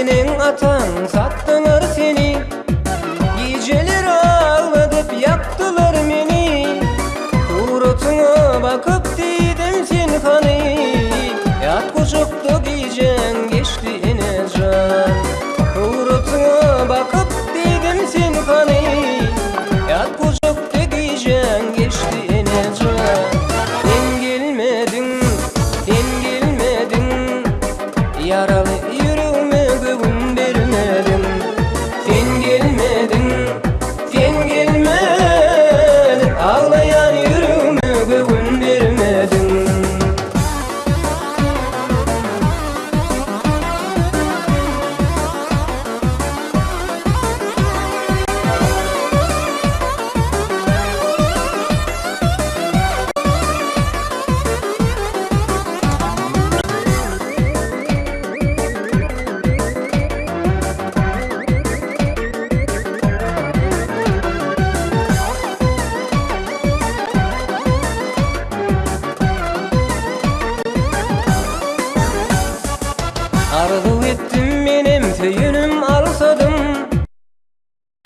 senin atan sattılar seni. Geceler ağladıp yaktılar beni. Suratına bakıp dedim sen hani, yat kucakta gecen geçti ene can. Suratına bakıp dedim sen hani, yat kucakta gecen geçti ene can. Sen gelmedin, sen gelmedin, yaralı yüreğime güven vermedin. Sen gelmedin, sen gelmedin, ağlayan yüreğime güven vermedin. Arzu ettim benim tüyünüm alsadım,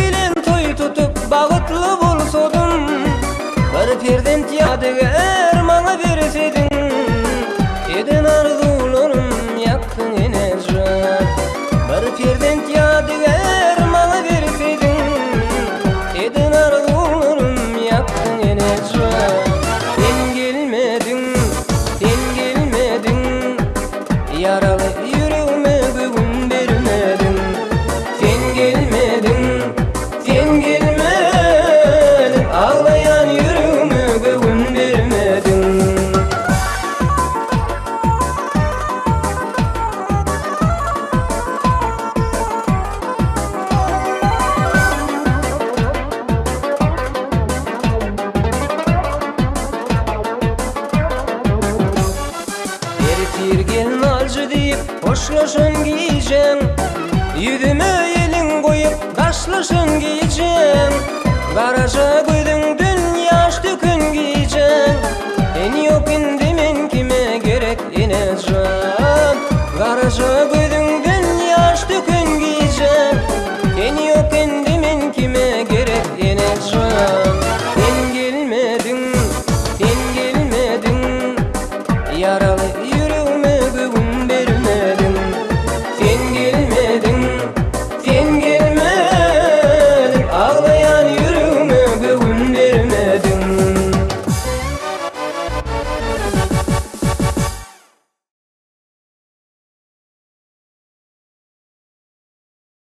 bilen toy tutup bağıtlı bulsadım. Bir perdent yadigar bana verseydin, edin arzularım yaktın ene can. Bir perdent yadigar bana verseydin, edin arzularım yaktın ene can. Sen gelmedin, sen gelmedin, yaralı yüreğime güven vermedin. Sen gelmedin, sen gelmedin, ağlayan yüreğime güven vermedin. Ertirgen alcı deyip hoşlaşın giyeceğim, yüzüme elin koyup taşlaşın giyeceğim. Garaja koydun dün yaş dökün giyeceğim. En yok indi men kime gerek ene can. Garaja koydun dün yaş dökün giyeceğim. En yok indi men kime gerek ene can. Sen gelmedin, sen gelmedin, yaralı